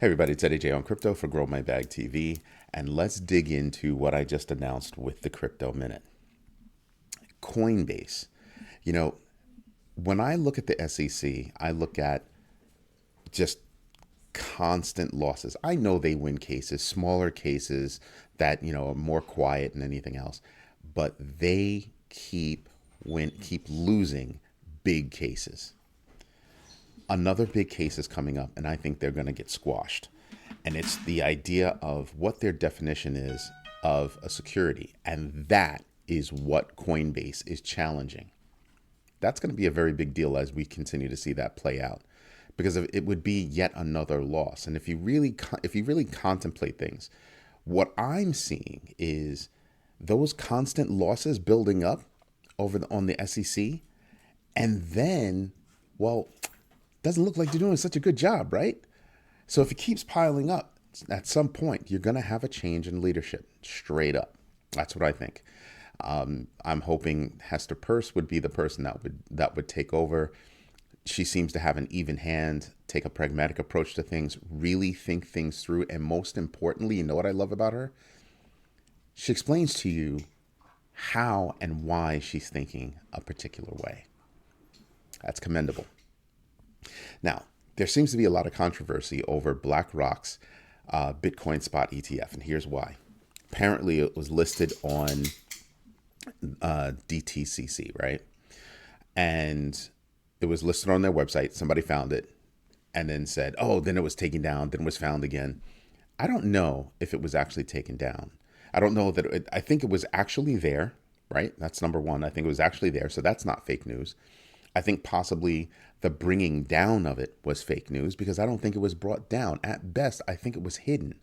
Hey everybody, it's Eddie J on Crypto for Grow My Bag TV, and let's dig into what I just announced with the Crypto Minute. Coinbase. You know, when I look at the SEC, I look at just constant losses. I know they win cases, smaller cases that, are more quiet than anything else, but they keep losing big cases. Another big case is coming up, and I think they're going to get squashed. And it's the idea of what their definition is of a security. And that is what Coinbase is challenging. That's going to be a very big deal as we continue to see that play out, because it would be yet another loss. And if you really contemplate things, what I'm seeing is those constant losses building up on the SEC, and then, well, doesn't look like they're doing such a good job, right? So if it keeps piling up, at some point you're going to have a change in leadership, straight up. That's what I think. I'm hoping Hester Peirce would be the person that would take over. She seems to have an even hand, take a pragmatic approach to things, really think things through, and most importantly, you know what I love about her? She explains to you how and why she's thinking a particular way. That's commendable. Now, there seems to be a lot of controversy over BlackRock's Bitcoin spot ETF, and here's why. Apparently, it was listed on DTCC, right? And it was listed on their website. Somebody found it and then said, oh, then it was taken down, then it was found again. I don't know if it was actually taken down. I don't know that I think it was actually there, right? That's number one. I think it was actually there. So that's not fake news. I think possibly the bringing down of it was fake news, because I don't think it was brought down. At best, I think it was hidden,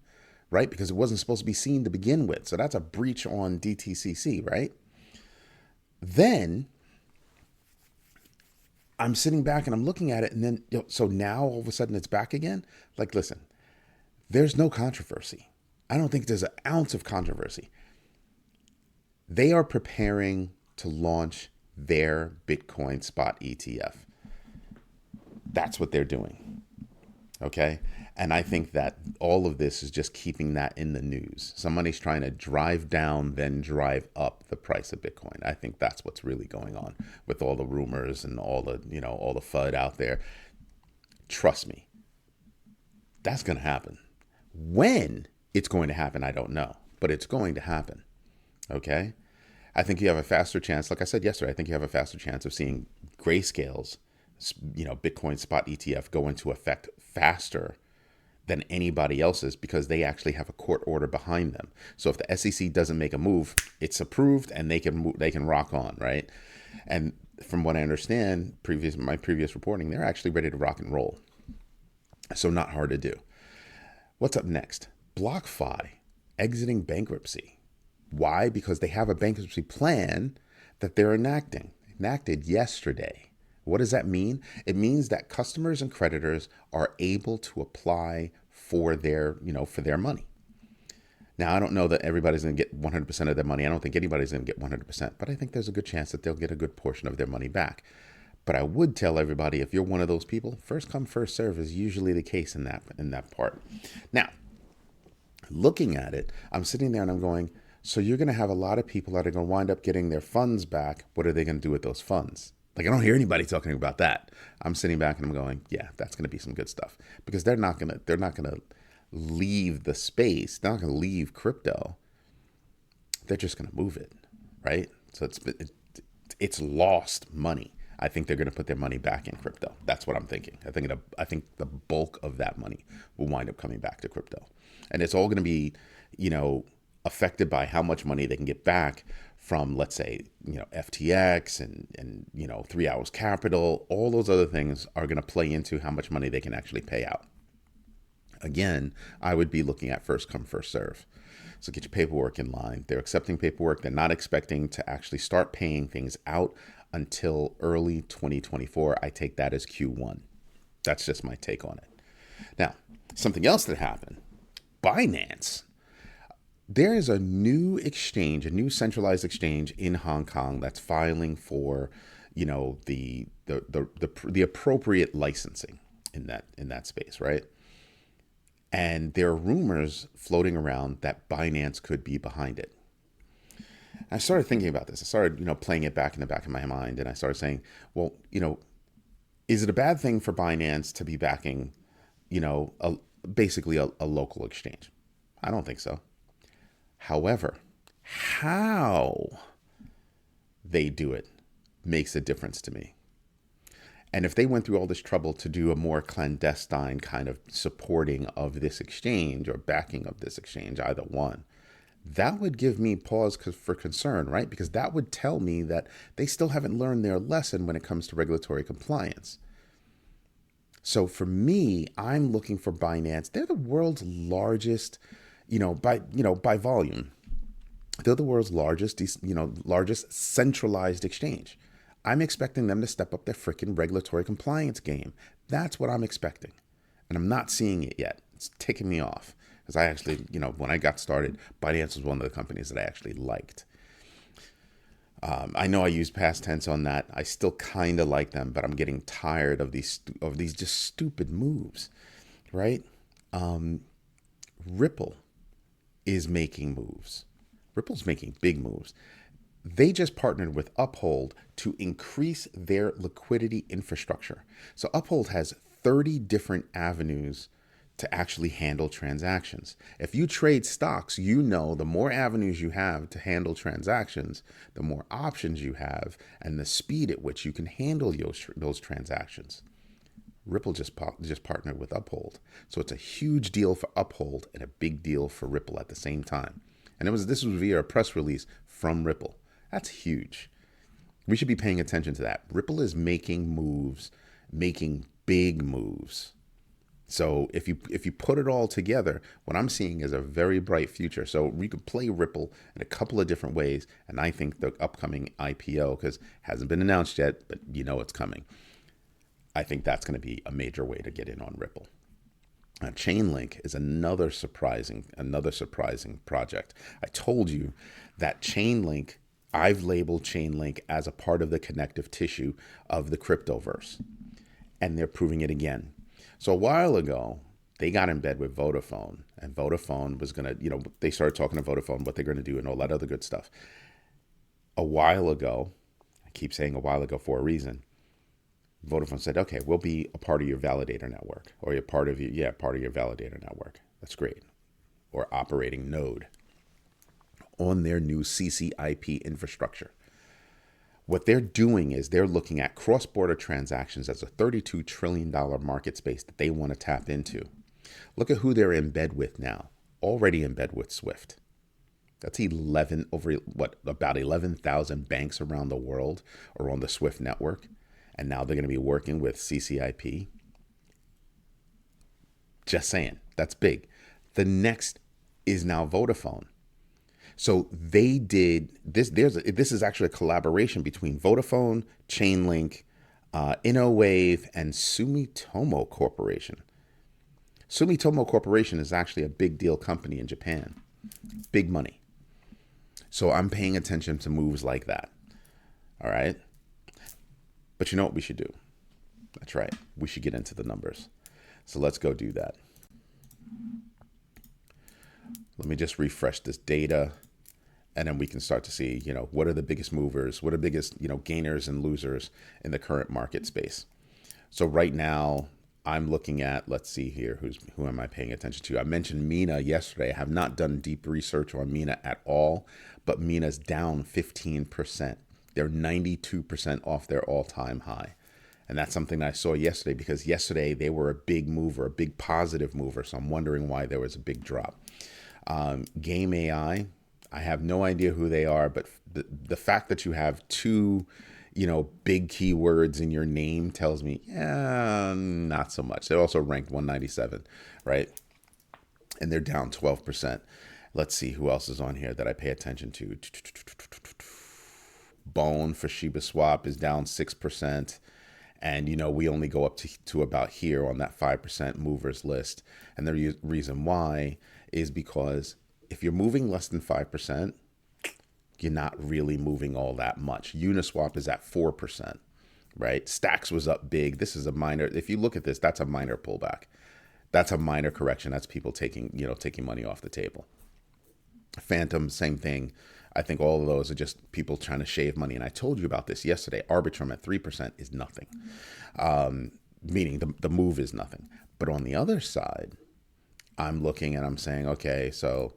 right? Because it wasn't supposed to be seen to begin with. So that's a breach on DTCC, right? Then I'm sitting back and I'm looking at it, and then, so now all of a sudden it's back again? Like, listen, there's no controversy. I don't think there's an ounce of controversy. They are preparing to launch their Bitcoin spot ETF. That's what they're doing. Okay. And I think that all of this is just keeping that in the news. Somebody's trying to drive down, then drive up the price of Bitcoin. I think that's what's really going on with all the rumors and all the FUD out there. Trust me, that's going to happen. When it's going to happen, I don't know, but it's going to happen. Okay. I think you have a faster chance. Like I said yesterday, I think you have a faster chance of seeing Grayscale's, Bitcoin spot ETF go into effect faster than anybody else's, because they actually have a court order behind them. So if the SEC doesn't make a move, it's approved and they can rock on, right? And from what I understand, my previous reporting, they're actually ready to rock and roll. So not hard to do. What's up next? BlockFi exiting bankruptcy. Why? Because they have a bankruptcy plan that they're enacted yesterday. What does that mean? It means that customers and creditors are able to apply for their money. Now, I don't know that everybody's going to get 100% of their money. I don't think anybody's going to get 100%, but I think there's a good chance that they'll get a good portion of their money back. But I would tell everybody, if you're one of those people, first come, first serve is usually the case in that part. Now, looking at it, I'm sitting there and I'm going, so you're going to have a lot of people that are going to wind up getting their funds back. What are they going to do with those funds? Like, I don't hear anybody talking about that. I'm sitting back and I'm going, yeah, that's going to be some good stuff, because they're not going to leave the space. They're not going to leave crypto. They're just going to move it, right? So it's lost money. I think they're going to put their money back in crypto. That's what I'm thinking. I think the bulk of that money will wind up coming back to crypto, and it's all going to be, affected by how much money they can get back from, let's say, FTX and 3 Hours Capital. All those other things are going to play into how much money they can actually pay out. Again, I would be looking at first come, first serve. So get your paperwork in line. They're accepting paperwork. They're not expecting to actually start paying things out until early 2024. I take that as Q1. That's just my take on it. Now, something else that happened, Binance. There is a new exchange, a new centralized exchange in Hong Kong that's filing for, the appropriate licensing in that space, right? And there are rumors floating around that Binance could be behind it. I started thinking about this. I started, playing it back in the back of my mind, and I started saying, well, is it a bad thing for Binance to be backing, basically a local exchange? I don't think so. However, how they do it makes a difference to me. And if they went through all this trouble to do a more clandestine kind of supporting of this exchange or backing of this exchange, either one, that would give me pause for concern, right? Because that would tell me that they still haven't learned their lesson when it comes to regulatory compliance. So for me, I'm looking for Binance. They're the world's largest, by volume. They're the world's largest centralized exchange. I'm expecting them to step up their freaking regulatory compliance game. That's what I'm expecting. And I'm not seeing it yet. It's ticking me off. Because I actually, when I got started, Binance was one of the companies that I actually liked. I know I used past tense on that. I still kind of like them, but I'm getting tired of these just stupid moves, right? Ripple is making moves. Ripple's making big moves. They just partnered with Uphold to increase their liquidity infrastructure. So Uphold has 30 different avenues to actually handle transactions. If you trade stocks, the more avenues you have to handle transactions, the more options you have and the speed at which you can handle those transactions. Ripple just partnered with Uphold. So it's a huge deal for Uphold and a big deal for Ripple at the same time. And this was via a press release from Ripple. That's huge. We should be paying attention to that. Ripple is making moves, making big moves. So if you put it all together, what I'm seeing is a very bright future. So we could play Ripple in a couple of different ways. And I think the upcoming IPO, because it hasn't been announced yet, but it's coming. I think that's going to be a major way to get in on Ripple. Chainlink is another surprising project. I told you that Chainlink, I've labeled Chainlink as a part of the connective tissue of the cryptoverse. And they're proving it again. So a while ago, they got in bed with Vodafone, and Vodafone was going to, they started talking to Vodafone, what they're going to do and all that other good stuff. A while ago, I keep saying a while ago for a reason, Vodafone said, okay, we'll be a part of your validator network, or you're part of your validator network. That's great. Or operating node on their new CCIP infrastructure. What they're doing is they're looking at cross-border transactions as a $32 trillion market space that they want to tap into. Look at who they're in bed with now. Already in bed with Swift. That's about 11,000 banks around the world are on the Swift network. And now they're going to be working with CCIP. Just saying, that's big. The next is now Vodafone. So they did this. This is actually a collaboration between Vodafone, Chainlink, InnoWave, and Sumitomo Corporation. Sumitomo Corporation is actually a big deal company in Japan. Big money. So I'm paying attention to moves like that. All right. But you know what we should do? That's right. We should get into the numbers. So let's go do that. Let me just refresh this data. And then we can start to see, what are the biggest movers? What are the biggest, gainers and losers in the current market space? So right now, I'm looking at, let's see here, who am I paying attention to? I mentioned Mina yesterday. I have not done deep research on Mina at all, but Mina's down 15%. They're 92% off their all-time high. And that's something I saw yesterday, because yesterday they were a big mover, a big positive mover. So I'm wondering why there was a big drop. Game AI, I have no idea who they are, but the fact that you have two, big keywords in your name tells me, not so much. They're also ranked 197, right? And they're down 12%. Let's see who else is on here that I pay attention to. Bone for Shiba Swap is down 6%. And, we only go up to about here on that 5% movers list. And the reason why is because if you're moving less than 5%, you're not really moving all that much. Uniswap is at 4%, right? Stacks was up big. This is a minor. If you look at this, that's a minor pullback. That's a minor correction. That's people taking money off the table. Phantom, same thing. I think all of those are just people trying to shave money. And I told you about this yesterday. Arbitrum at 3% is nothing, meaning the move is nothing. But on the other side, I'm looking and I'm saying, okay, so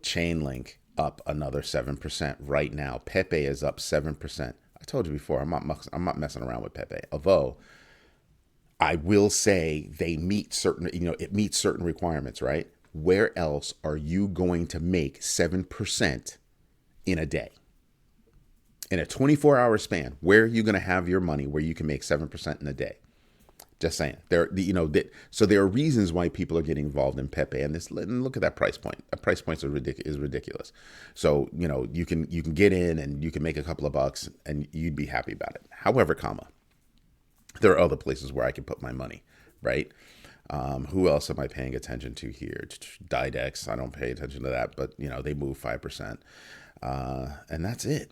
Chainlink up another 7% right now. Pepe is up 7%. I told you before, I'm not messing around with Pepe. Although I will say they meet certain, it meets certain requirements, right? Where else are you going to make 7% in a day? In a 24-hour span, where are you going to have your money where you can make 7% in a day? Just saying. So there are reasons why people are getting involved in Pepe, and look at that price point. That price point is ridiculous. So you can get in and you can make a couple of bucks and you'd be happy about it. However, there are other places where I can put my money, right? Who else am I paying attention to here? Didex. I don't pay attention to that, but they move 5%, and that's it.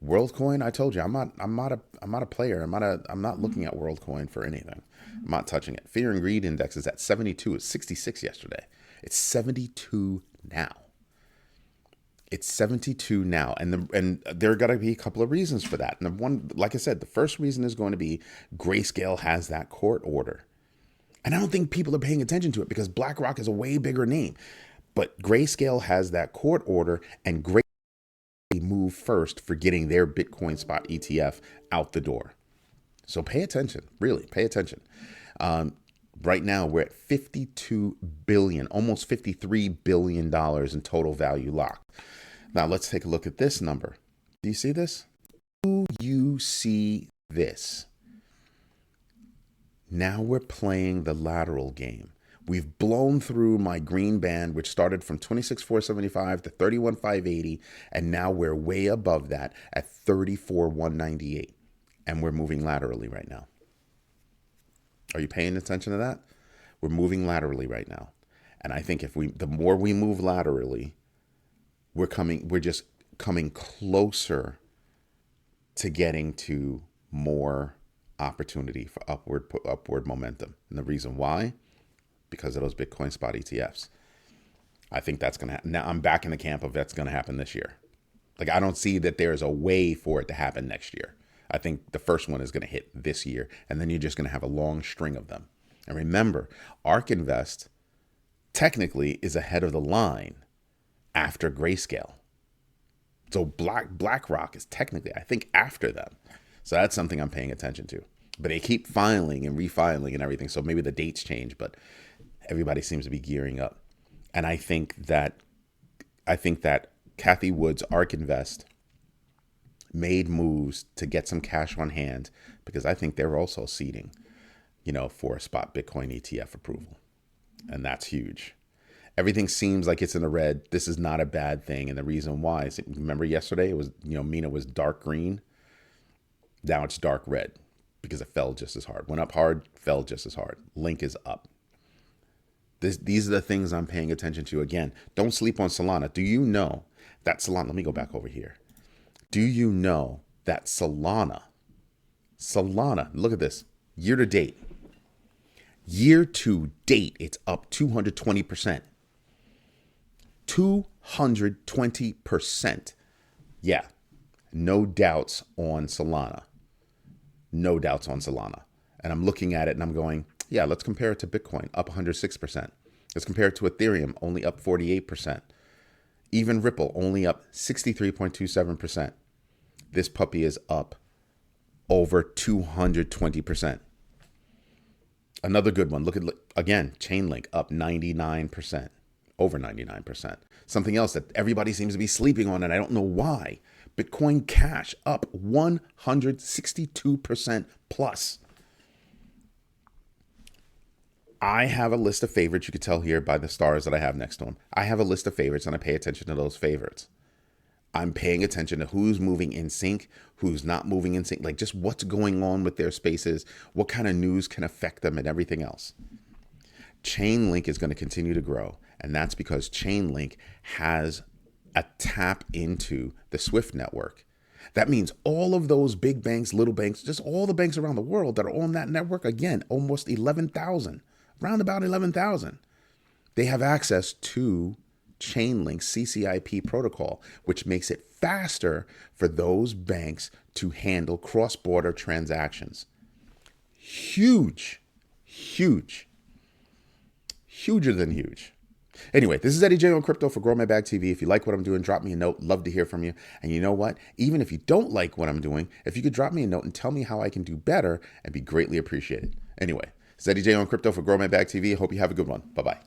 WorldCoin. I told you, I'm not a player. I'm not looking at WorldCoin for anything. I'm not touching it. Fear and Greed Index is at 72. It's 66 yesterday. It's 72 now. It's 72 now, and there are got to be a couple of reasons for that. And the one, like I said, the first reason is going to be Grayscale has that court order. And I don't think people are paying attention to it because BlackRock is a way bigger name. But Grayscale has that court order, and Grayscale move first for getting their Bitcoin spot ETF out the door. So pay attention, really pay attention. Right now, we're at $52 billion, almost $53 billion in total value locked. Now, let's take a look at this number. Do you see this? Do you see this? Now we're playing the lateral game. We've blown through my green band, which started from 26,475 to 31,580, and now we're way above that at 34,198, and we're moving laterally right now. Are you paying attention to that? We're moving laterally right now, and I think the more we move laterally, we're just coming closer to getting to more opportunity for upward momentum. And the reason why? Because of those Bitcoin spot ETFs. I think that's going to happen. Now I'm back in the camp of that's going to happen this year. Like, I don't see that there's a way for it to happen next year. I think the first one is going to hit this year, and then you're just going to have a long string of them. And remember, ARK Invest technically is ahead of the line after Grayscale. So BlackRock is technically, I think, after them. So that's something I'm paying attention to. But they keep filing and refiling and everything, so maybe the dates change, but everybody seems to be gearing up. And I think that Cathie Wood's ARK Invest made moves to get some cash on hand because I think they're also seeding, for a spot Bitcoin ETF approval. And that's huge. Everything seems like it's in the red. This is not a bad thing. And the reason why is, remember yesterday, it was, Mina was dark green. Now it's dark red because it fell just as hard. Went up hard, fell just as hard. Link is up. These are the things I'm paying attention to. Again, don't sleep on Solana. Do you know that Solana, let me go back over here. Do you know that Solana, look at this, year to date, it's up 220%. 220%. Yeah, no doubts on Solana. No doubts on Solana. And I'm looking at it and I'm going, yeah, let's compare it to Bitcoin, up 106%. Let's compare it to Ethereum, only up 48%. Even Ripple, only up 63.27%. This puppy is up over 220%. Another good one. Look again, Chainlink up 99%, over 99%. Something else that everybody seems to be sleeping on, and I don't know why. Bitcoin Cash up 162% plus. I have a list of favorites. You can tell here by the stars that I have next to them. I have a list of favorites, and I pay attention to those favorites. I'm paying attention to who's moving in sync, who's not moving in sync, like just what's going on with their spaces, what kind of news can affect them, and everything else. Chainlink is going to continue to grow, and that's because Chainlink has a tap into the Swift network. That means all of those big banks, little banks, just all the banks around the world that are on that network, again, almost 11,000 round about 11,000. They have access to Chainlink CCIP protocol, which makes it faster for those banks to handle cross-border transactions. Huge, huge, huger than huge. Anyway, this is Eddie J on Crypto for Grow My Bag TV. If you like what I'm doing, drop me a note. Love to hear from you. And you know what? Even if you don't like what I'm doing, if you could drop me a note and tell me how I can do better, I'd be greatly appreciated. Anyway, this is Eddie J on Crypto for Grow My Bag TV. Hope you have a good one. Bye-bye.